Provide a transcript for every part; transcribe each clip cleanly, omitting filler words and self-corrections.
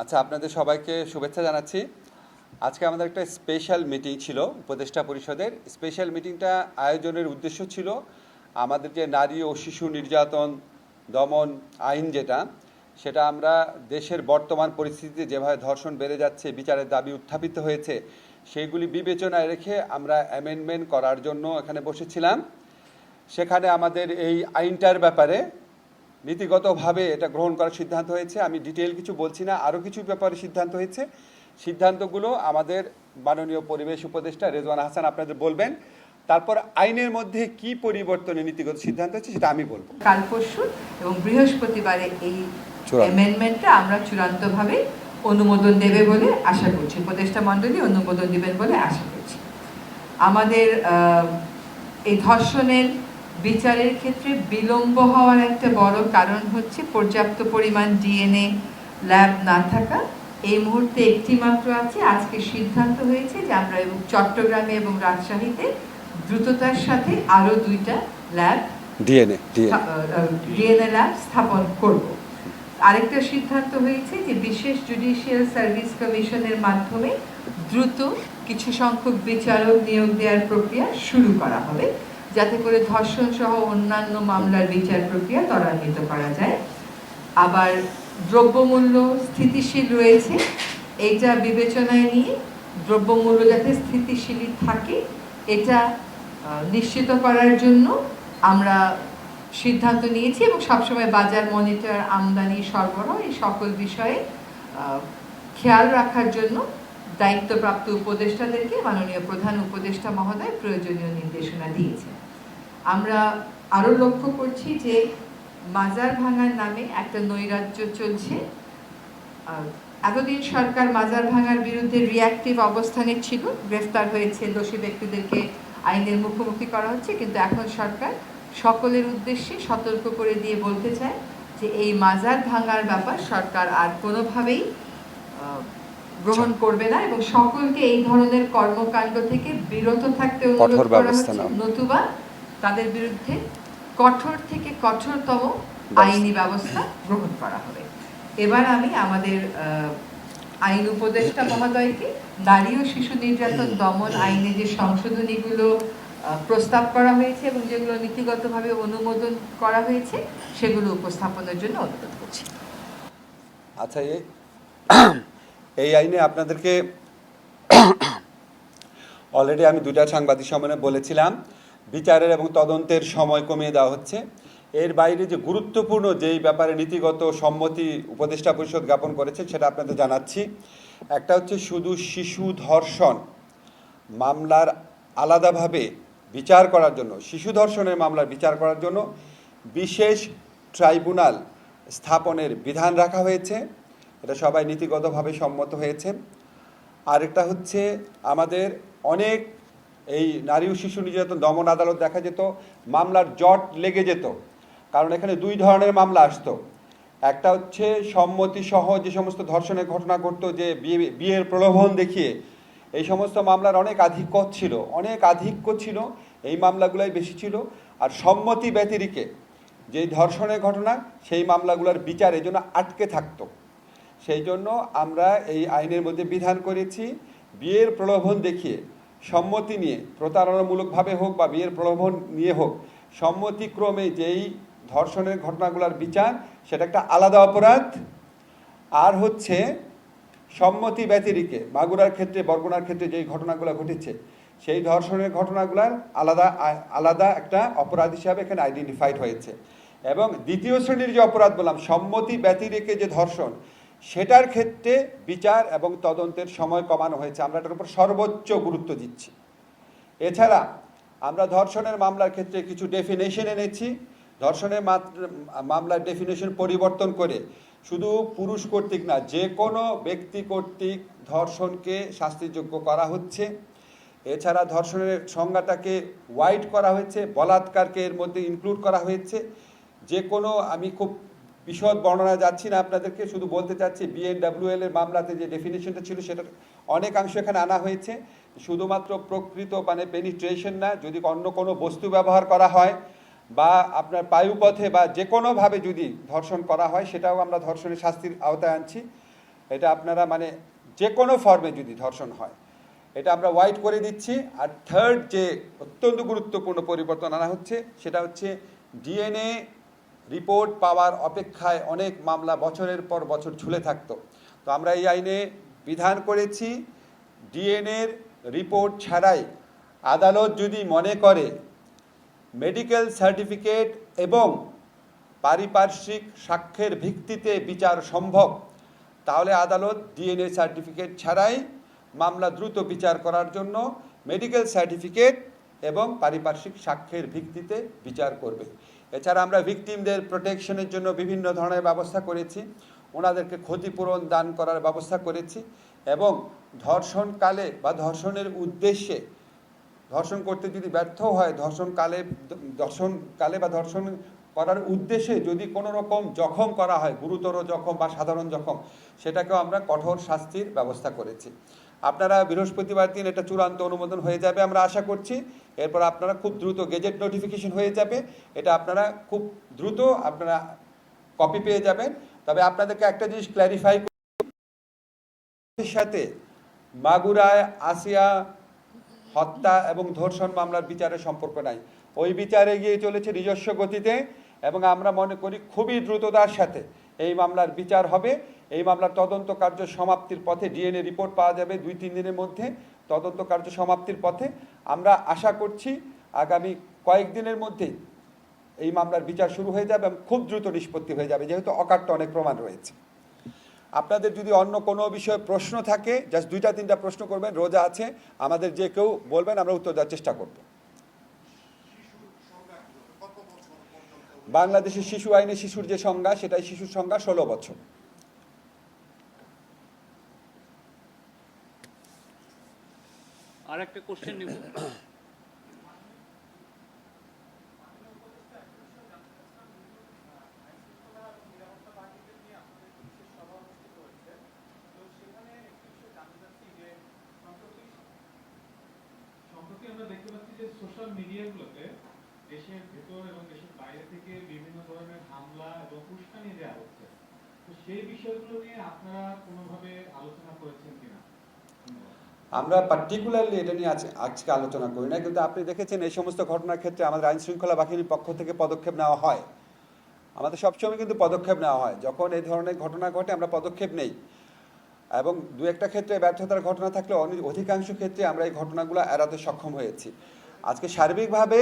আচ্ছা, আপনাদের সবাইকে শুভেচ্ছা জানাচ্ছি। আজকে আমাদের একটা স্পেশাল মিটিং ছিল উপদেষ্টা পরিষদের। স্পেশাল মিটিংটা আয়োজনের উদ্দেশ্য ছিল আমাদের যে নারী ও শিশু নির্যাতন দমন আইন সেটা আমরা দেশের বর্তমান পরিস্থিতিতে যেভাবে ধর্ষণ বেড়ে যাচ্ছে, বিচারের দাবি উত্থাপিত হয়েছে, সেইগুলি বিবেচনায় রেখে আমরা অ্যামেন্ডমেন্ট করার জন্য এখানে বসেছিলাম। সেখানে আমাদের এই আইনটার ব্যাপারে নীতিগতভাবে এটা গ্রহণ করার সিদ্ধান্ত হয়েছে। আমি ডিটেইল কিছু বলছি না, আরও কিছু ব্যাপারে সিদ্ধান্ত হয়েছে। সিদ্ধান্তগুলো আমাদের মাননীয় পরিবেশ উপদেষ্টা রেজওয়ানা হাসান আপনাদের বলবেন। তারপর আইনের মধ্যে কি পরিবর্তনে নীতিগত সিদ্ধান্ত হচ্ছে সেটা আমি বলবো। কাল পরশু এবং বৃহস্পতিবারে এই অ্যামেন্ডমেন্টটা আমরা চূড়ান্তভাবে অনুমোদন দেবে বলে আশা করছি, উপদেষ্টা মণ্ডলী অনুমোদন দিবেন বলে আশা করছি। আমাদের এই ধর্ষণের বিচারের ক্ষেত্রে বিলম্ব হওয়ার একটা বড় কারণ হচ্ছে পর্যাপ্ত পরিমাণ ডিএনএ ল্যাব না থাকা। এই মুহূর্তে একটি মাত্র আছে। আজকে সিদ্ধান্ত হয়েছে যে আমরা এবং চট্টগ্রামে এবং রাজশাহীতে দ্রুততার সাথে আরও 2টা ল্যাব ডিএনএ ল্যাব স্থাপন করব। আরেকটা সিদ্ধান্ত হয়েছে যে বিশেষ জুডিশিয়াল সার্ভিস কমিশনের মাধ্যমে দ্রুত কিছু সংখ্যক বিচারক নিয়োগ দেওয়ার প্রক্রিয়া শুরু করা হবে, যাতে করে ধর্ষণ সহ অন্যান্য মামলার বিচার প্রক্রিয়া ত্বরান্বিত করা যায়। আবার দ্রব্যমূল্য স্থিতিশীল রয়েছে, এইটা বিবেচনায় নিয়ে দ্রব্যমূল্য যাতে স্থিতিশীলই থাকে এটা নিশ্চিত করার জন্য আমরা সিদ্ধান্ত নিয়েছি এবং সবসময় বাজার মনিটর, আমদানি, সরবরাহ এই সকল বিষয়ে খেয়াল রাখার জন্য দায়িত্বপ্রাপ্ত উপদেষ্টাদেরকে মাননীয় প্রধান উপদেষ্টা মহোদয় প্রয়োজনীয় নির্দেশনা দিয়েছেন। আমরা আরও লক্ষ্য করছি যে মাজার ভাঙার নামে একটা নৈরাজ্য চলছে। এতদিন সরকার মাজার ভাঙার বিরুদ্ধে রিঅ্যাক্টিভ অবস্থানে ছিল, গ্রেফতার হয়েছে, দোষী ব্যক্তিদেরকে আইনের মুখোমুখি করা হচ্ছে, কিন্তু এখন সরকার সকলের উদ্দেশ্যে সতর্ক করে দিয়ে বলতে চায় যে এই মাজার ভাঙার ব্যাপার সরকার আর কোনোভাবেই গ্রহণ করবে না এবং সকলকে এই ধরনের কর্মকাণ্ড থেকে বিরত থাকতে অনুরোধ করা হচ্ছে, নতুবা তাদের বিরুদ্ধে কঠোর থেকে কঠোরতম আইনি ব্যবস্থা গ্রহণ করা হবে। এবার আমি আমাদের আইন উপদেষ্টা মহোদয়কে নারী ও শিশু নির্যাতন দমন আইনে যে সংশোধনীগুলো প্রস্তাব করা হয়েছে এবং যেগুলো নীতিগতভাবে অনুমোদন করা হয়েছে সেগুলো উপস্থাপনের জন্য অনুরোধ করছি। আচ্ছা, এই আইনে আপনাদেরকে অলরেডি আমি 2টা সাংবাদিক সম্মেলনে বলেছিলাম, বিচারের এবং তদন্তের সময় কমিয়ে দেওয়া হচ্ছে। এর বাইরে যে গুরুত্বপূর্ণ যেই ব্যাপারে নীতিগত সম্মতি উপদেষ্টা পরিষদ জ্ঞাপন করেছে সেটা আপনাদের জানাচ্ছি। একটা হচ্ছে শুধু শিশু ধর্ষণ মামলার আলাদাভাবে বিচার করার জন্য, শিশু ধর্ষণের মামলার বিচার করার জন্য বিশেষ ট্রাইব্যুনাল স্থাপনের বিধান রাখা হয়েছে। এটা সবাই নীতিগতভাবে সম্মত হয়েছে। আরেকটা হচ্ছে আমাদের অনেক এই নারী ও শিশু নির্যাতন দমন আদালত দেখা যেত মামলার জট লেগে যেত, কারণ এখানে 2 ধরনের মামলা আসতো। একটা হচ্ছে সম্মতি সহ যে সমস্ত ধর্ষণের ঘটনা ঘটতো, যে বিয়ের প্রলোভন দেখিয়ে, এই সমস্ত মামলার অনেক আধিক্য ছিল, এই মামলাগুলাই বেশি ছিল। আর সম্মতি ব্যতিরেকে যেই ধর্ষণের ঘটনা সেই মামলাগুলোর বিচার এই জন্য আটকে থাকতো। সেই জন্য আমরা এই আইনের মধ্যে বিধান করেছি বিয়ের প্রলোভন দেখিয়ে সম্মতি নিয়ে, প্রতারণামূলকভাবে হোক বা বিয়ের প্রলোভন নিয়ে হোক, সম্মতিক্রমে যেই ধর্ষণের ঘটনাগুলোর বিচার সেটা একটা আলাদা অপরাধ। আর হচ্ছে সম্মতি ব্যতিরেকে মাগুরার ক্ষেত্রে, বরগুনার ক্ষেত্রে যেই ঘটনাগুলো ঘটেছে সেই ধর্ষণের ঘটনাগুলোর আলাদা একটা অপরাধ হিসাবে এখানে আইডেন্টিফাইড হয়েছে। এবং দ্বিতীয় শ্রেণীর যে অপরাধ বললাম সম্মতি ব্যতিরেকে যে ধর্ষণ, সেটার ক্ষেত্রে বিচার এবং তদন্তের সময় কমানো হয়েছে। আমরা এটার উপর সর্বোচ্চ গুরুত্ব দিচ্ছি। এছাড়া আমরা ধর্ষণের মামলার ক্ষেত্রে কিছু ডেফিনেশন এনেছি। ধর্ষণের মামলার ডেফিনেশন পরিবর্তন করে শুধু পুরুষ কর্তৃক না, যে কোনো ব্যক্তি কর্তৃক ধর্ষণকে শাস্তিযোগ্য করা হচ্ছে। এছাড়া ধর্ষণের সংজ্ঞাটাকে ওয়াইড করা হয়েছে, বলাৎকারকে এর মধ্যে ইনক্লুড করা হয়েছে। যে কোনো, আমি খুব বিশদ বর্ণনা যাচ্ছি না, আপনাদেরকে শুধু বলতে চাচ্ছি BNWL এর মামলাতে যে ডেফিনেশনটা ছিল সেটার অনেকাংশ এখানে আনা হয়েছে। শুধুমাত্র প্রকৃত মানে পেনিট্রেশন না, যদি অন্য কোনো বস্তু ব্যবহার করা হয় বা আপনার পায়ুপথে বা যে কোনোভাবে যদি ধর্ষণ করা হয় সেটাও আমরা ধর্ষণের শাস্তির আওতায় আনছি। এটা আপনারা মানে যে কোনো ফর্মে যদি ধর্ষণ হয় এটা আমরা হোয়াইট করে দিচ্ছি। আর থার্ড যে অত্যন্ত গুরুত্বপূর্ণ পরিবর্তন আনা হচ্ছে সেটা হচ্ছে ডিএনএ রিপোর্ট পাওয়ার অপেক্ষায় অনেক মামলা বছরের পর বছর ঝুলে থাকতো। তো আমরা এই আইনে বিধান করেছি ডিএনএর রিপোর্ট ছাড়াই আদালত যদি মনে করে মেডিকেল সার্টিফিকেট এবং পারিপার্শ্বিক সাক্ষ্যের ভিত্তিতে বিচার সম্ভব, তাহলে আদালত ডিএনএ সার্টিফিকেট ছাড়াই মামলা দ্রুত বিচার করার জন্য মেডিকেল সার্টিফিকেট এবং পারিপার্শ্বিক সাক্ষ্যের ভিত্তিতে বিচার করবে। এছাড়া আমরা ভিকটিমদের প্রোটেকশনের জন্য বিভিন্ন ধরনের ব্যবস্থা করেছি, ওনাদেরকে ক্ষতিপূরণ দান করার ব্যবস্থা করেছি এবং ধর্ষণকালে বা ধর্ষণের উদ্দেশ্যে ধর্ষণ করতে যদি ব্যর্থ হয় ধর্ষণকালে বা ধর্ষণ করার উদ্দেশ্যে যদি কোনো রকম জখম করা হয়, গুরুতর জখম বা সাধারণ জখম, সেটাকেও আমরা কঠোর শাস্তির ব্যবস্থা করেছি। আপনারা বৃহস্পতিবার দিন এটা চূড়ান্ত অনুমোদন হয়ে যাবে আমরা আশা করছি। এরপর আপনারা খুব দ্রুত গেজেট নোটিফিকেশন হয়ে যাবে, এটা আপনারা খুব দ্রুত আপনারা কপি পেয়ে যাবেন। তবে আপনাদেরকে একটা জিনিস ক্ল্যারিফাই সাথে মাগুরায় আসিয়া হত্যা এবং ধর্ষণ মামলার বিচারের সম্পর্ক নাই। ওই বিচারে গিয়ে চলেছে নিজস্ব গতিতে এবং আমরা মনে করি খুবই দ্রুততার সাথে এই মামলার বিচার হবে। এই মামলার তদন্ত কার্য সমাপ্তির পথে, ডিএনএ রিপোর্ট পাওয়া যাবে 2-3 দিনের মধ্যে, তদন্ত কার্য সমাপ্তির পথে। আমরা আশা করছি আগামী কয়েকদিনের মধ্যেই এই মামলার বিচার শুরু হয়ে যাবে এবং খুব দ্রুত নিষ্পত্তি হয়ে যাবে, যেহেতু অকাট্য অনেক প্রমাণ রয়েছে। আপনাদের যদি অন্য কোনো বিষয়ে প্রশ্ন থাকে জাস্ট 2-3টা প্রশ্ন করবেন, রোজা আছে, আমাদের যে কেউ বলবেন আমরা উত্তর দেওয়ার চেষ্টা করব। বাংলাদেশের শিশু আইনে শিশুর যে সংজ্ঞা সেটাই শিশুর সংজ্ঞা 16 বছর। আর একটা কোশ্চেন নিব। সম্প্রতি আমরা দেখতে পাচ্ছি যে সোশ্যাল মিডিয়াগুলোতে দেশের ভেতর এবং দেশের বাইরে থেকে বিভিন্ন ধরনের হামলা এবং উস্কানি দেওয়া হচ্ছে, তো সেই বিষয়গুলো নিয়ে আপনারা কোনোভাবে আলোচনা করেছেন কিনা? আমরা পার্টিকুলারলি এটা নিয়ে আজকে আলোচনা করি না, কিন্তু আপনি দেখেছেন এই সমস্ত ঘটনার ক্ষেত্রে আমাদের আইন শৃঙ্খলা বাহিনীর পক্ষ থেকে পদক্ষেপ নেওয়া হয়। আমাদের সবসময় কিন্তু পদক্ষেপ নেওয়া হয়, যখন এই ধরনের ঘটনা ঘটে আমরা পদক্ষেপ নেই এবং 2-একটা ক্ষেত্রে ব্যর্থতার ঘটনা থাকলে অধিকাংশ ক্ষেত্রে আমরা এই ঘটনাগুলো এড়াতে সক্ষম হয়েছি। আজকে সার্বিকভাবে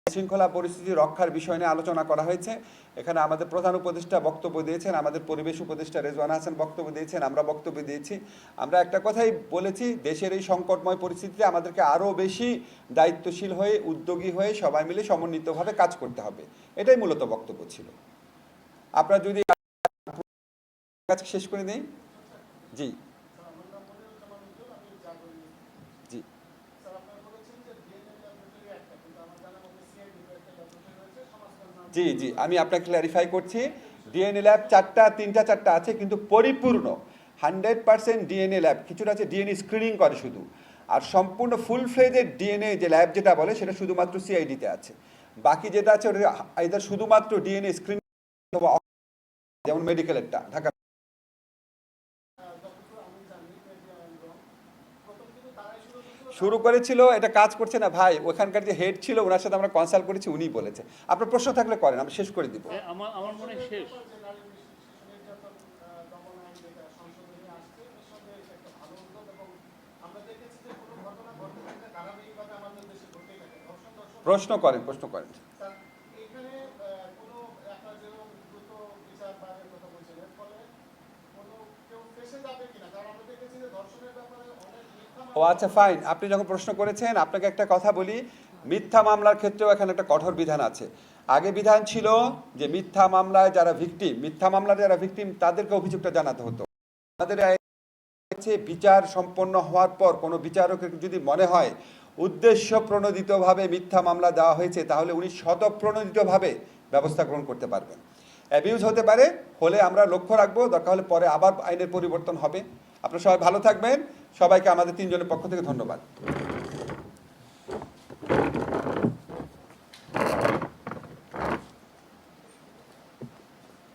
শৃঙ্খলা পরিস্থিতি রক্ষার বিষয় নিয়ে আলোচনা করা হয়েছে। এখানে আমাদের প্রধান উপদেষ্টা বক্তব্য দিয়েছেন, আমাদের পরিবেশ উপদেষ্টা রেজওয়ানা হাসান বক্তব্য দিয়েছেন, আমরা বক্তব্য দিয়েছি। আমরা একটা কথাই বলেছি, দেশের এই সংকটময় পরিস্থিতিতে আমাদেরকে আরও বেশি দায়িত্বশীল হয়ে, উদ্যোগী হয়ে সবাই মিলে সমন্বিতভাবে কাজ করতে হবে, এটাই মূলত বক্তব্য ছিল। আপনারা যদি কাজ শেষ করে নেই। জি জি জি জি আমি আপনাকে ক্ল্যারিফাই করছি, ডিএনএ ল্যাব 3টা আছে কিন্তু পরিপূর্ণ 100% ডিএনএ ল্যাব, কিছুটা আছে ডিএনএ স্ক্রিনিং করে শুধু, আর সম্পূর্ণ ফুল ফ্লেজের ডিএনএ যে ল্যাব যেটা বলে সেটা শুধুমাত্র সিআইডিতে আছে। বাকি যেটা আছে ওটা এদের শুধুমাত্র ডিএনএ স্ক্রিনিং, যেমন মেডিকেলেরটা ঢাকা। শুরু করেছিল, এটা কাজ করছে না ভাই, ওখানকার যে হেড ছিল ওনার সাথে আমরা কনসাল্ট করেছি, উনি বলেছে। আপনার প্রশ্ন থাকলে করেন, আমরা শেষ করে দিব। আমার মনে হয় শেষ। প্রশ্ন করেন। ও আচ্ছা ফাইন, আপনি যখন প্রশ্ন করেছেন আপনাকে একটা কথা বলি, মিথ্যা মামলার ক্ষেত্রেও এখানে একটা কঠোর বিধান আছে। আগে বিধান ছিল যে মিথ্যা মামলায় যারা ভিকটিম তাদেরকে অভিযোগটা জানাতে হতো। আমাদের বিচার সম্পন্ন হওয়ার পর কোনো বিচারকের যদি মনে হয় উদ্দেশ্য প্রণোদিতভাবে মিথ্যা মামলা দেওয়া হয়েছে, তাহলে উনি স্বতঃপ্রণোদিতভাবে ব্যবস্থা গ্রহণ করতে পারবেন। অ্যাবিউজ হতে পারে, হলে আমরা লক্ষ্য রাখবো, দরকার হলে পরে আবার আইনের পরিবর্তন হবে। আপনারা সবাই ভালো থাকবেন, সবাইকে আমাদের 3 জনের পক্ষ থেকে ধন্যবাদ।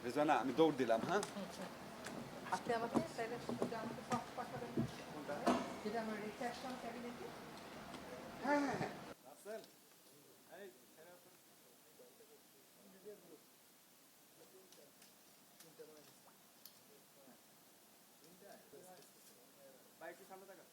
রেজওয়ানা, আমি দৌড় দিলাম। হ্যাঁ। আপনি আমাকে তাহলে ওটা আমাকে পাঠাবেন যেটা আমার রেখে আসলাম ক্যাবিনেটে। ভাই একটু সামনে থাকা